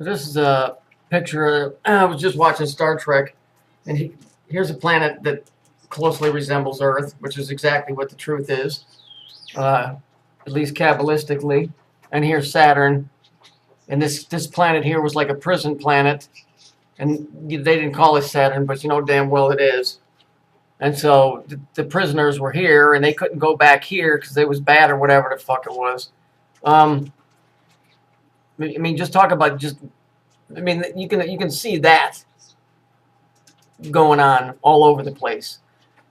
So this is a picture. I was just watching Star Trek, and here's a planet that closely resembles Earth, which is exactly what the truth is, at least Kabbalistically. And here's Saturn, and this planet here was like a prison planet, and they didn't call it Saturn, but you know damn well it is. And so the prisoners were here, and they couldn't go back here because it was bad or whatever the fuck it was. I mean, just talk about just. I mean, you can see that going on all over the place.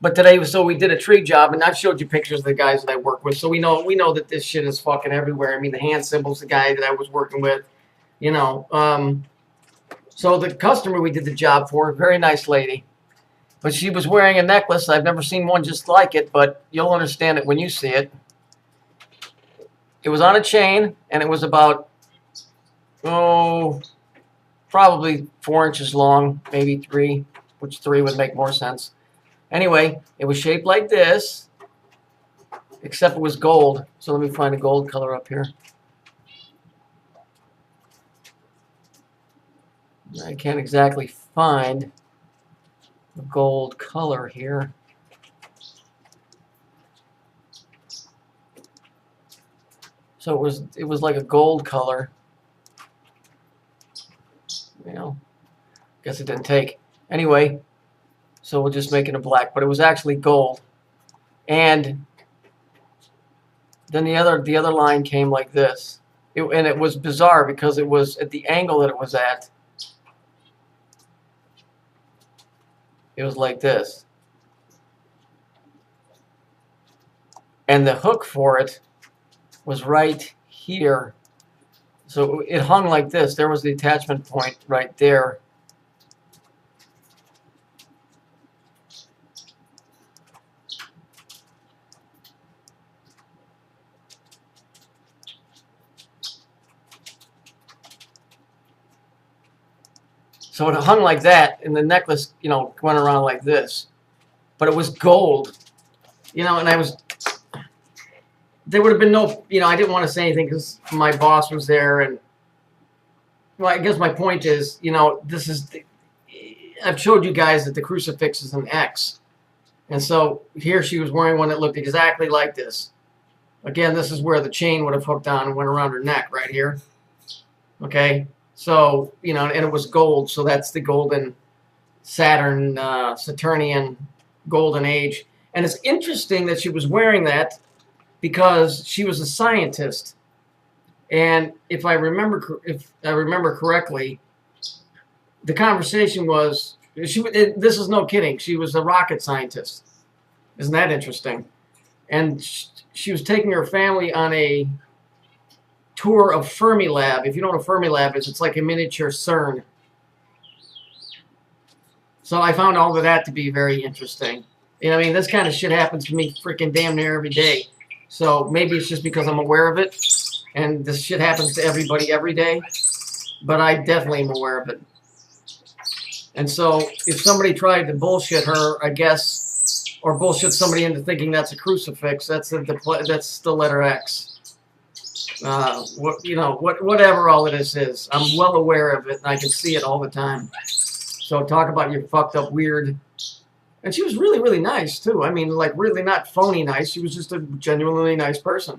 But today, so we did a tree job, and I've showed you pictures of the guys that I work with, so we know that this shit is fucking everywhere. I mean, the hand symbols, the guy that I was working with, you know. So the customer we did the job for, very nice lady, but she was wearing a necklace. I've never seen one just like it, but you'll understand it when you see it. It was on a chain, and it was about, probably 4 inches long, maybe 3, which 3 would make more sense. Anyway, it was shaped like this, except it was gold. So let me find a gold color up here. I can't exactly find the gold color here. So it was like a gold color. You know, guess it didn't take. Anyway, so we'll just make it a black, but it was actually gold. And then the other line came like this. And it was bizarre because it was at the angle that it was at. It was like this. And the hook for it was right here. So it hung like this. There was the attachment point right there. So it hung like that, and the necklace, you know, went around like this. But it was gold. You know, and there would have been no, you know, I didn't want to say anything because my boss was there, and well, I guess my point is, you know, I've showed you guys that the crucifix is an X, and so here she was wearing one that looked exactly like this. Again, this is where the chain would have hooked on and went around her neck right here. Okay, so you know, and it was gold, so that's the golden Saturn, Saturnian golden age, and it's interesting that she was wearing that, because she was a scientist, and if I remember correctly, the conversation was this is no kidding. She was a rocket scientist. Isn't that interesting? And she was taking her family on a tour of Fermilab. If you know what a Fermilab is, it's like a miniature CERN. So I found all of that to be very interesting. You know, I mean, this kind of shit happens to me freaking damn near every day. So maybe it's just because I'm aware of it, and this shit happens to everybody every day, but I definitely am aware of it. And so if somebody tried to bullshit her, I guess, or bullshit somebody into thinking that's a crucifix, that's the letter X. Whatever all of this is, I'm well aware of it, and I can see it all the time. So talk about your fucked up weird. And she was really, really nice, too. I mean, like, really not phony nice. She was just a genuinely nice person.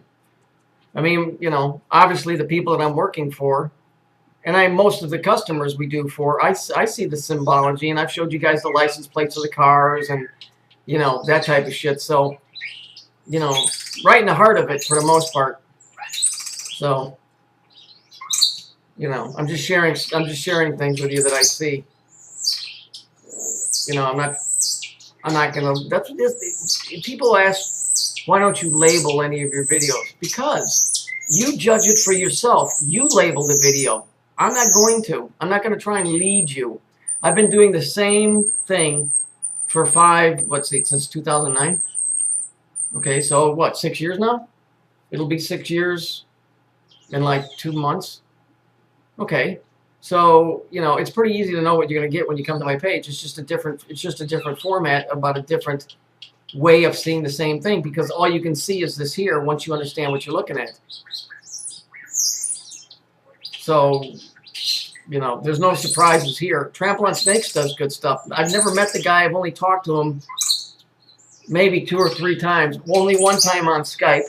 I mean, you know, obviously the people that I'm working for, and most of the customers we do for, I see the symbology, and I've showed you guys the license plates of the cars and, you know, that type of shit. So, you know, right in the heart of it for the most part. So, you know, I'm just sharing things with you that I see. You know, I'm not going to, that's what this, people ask, why don't you label any of your videos? Because you judge it for yourself. You label the video. I'm not going to. I'm not going to try and lead you. I've been doing the same thing for since 2009? Okay, so what, 6 years now? It'll be 6 years in like 2 months. Okay. So, you know, it's pretty easy to know what you're going to get when you come to my page. It's just a different format about a different way of seeing the same thing, because all you can see is this here once you understand what you're looking at. So, You know, there's no surprises here. Trample on Snakes does good stuff. I've never met the guy. I've only talked to him maybe 2 or 3 times. Only one time on Skype.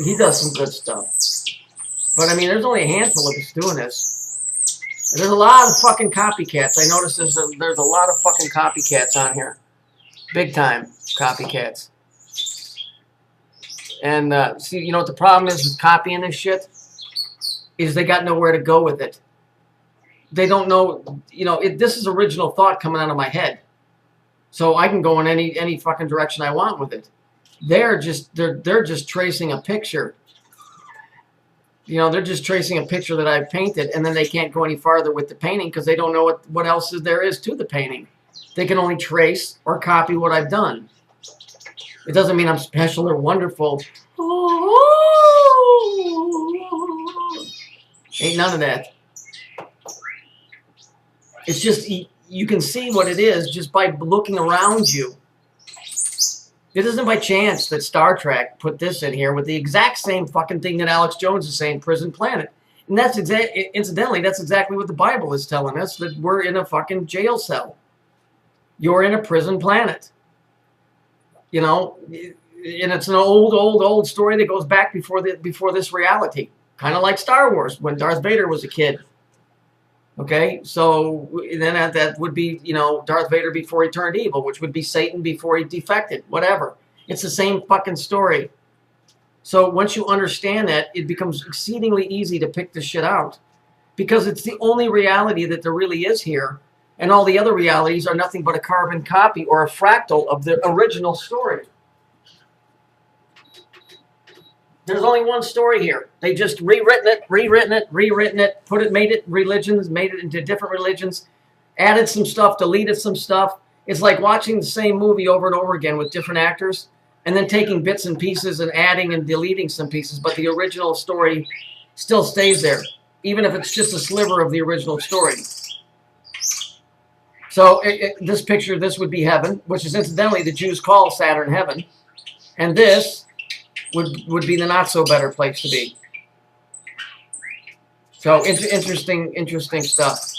He does some good stuff. But, I mean, there's only a handful of us doing this. There's a lot of fucking copycats. I noticed there's a lot of fucking copycats on here. Big time copycats. And, see, you know what the problem is with copying this shit? Is they got nowhere to go with it. They don't know, you know, this is original thought coming out of my head. So I can go in any fucking direction I want with it. They're just tracing a picture. You know, they're just tracing a picture that I've painted, and then they can't go any farther with the painting because they don't know what else there is to the painting. They can only trace or copy what I've done. It doesn't mean I'm special or wonderful. Ain't none of that. It's just, you can see what it is just by looking around you. It isn't by chance that Star Trek put this in here with the exact same fucking thing that Alex Jones is saying, Prison Planet. And that's incidentally, that's exactly what the Bible is telling us, that we're in a fucking jail cell. You're in a prison planet. You know, and it's an old story that goes back before this reality. Kind of like Star Wars, when Darth Vader was a kid. Okay, so then that would be, you know, Darth Vader before he turned evil, which would be Satan before he defected, whatever. It's the same fucking story. So once you understand that, it becomes exceedingly easy to pick this shit out. Because it's the only reality that there really is here. And all the other realities are nothing but a carbon copy or a fractal of the original story. There's only one story here. They just rewritten it, made it religions, made it into different religions, added some stuff, deleted some stuff. It's like watching the same movie over and over again with different actors, and then taking bits and pieces and adding and deleting some pieces, but the original story still stays there, even if it's just a sliver of the original story. So this picture, this would be heaven, which is incidentally the Jews call Saturn heaven, and this would be the not so better place to be. So interesting stuff.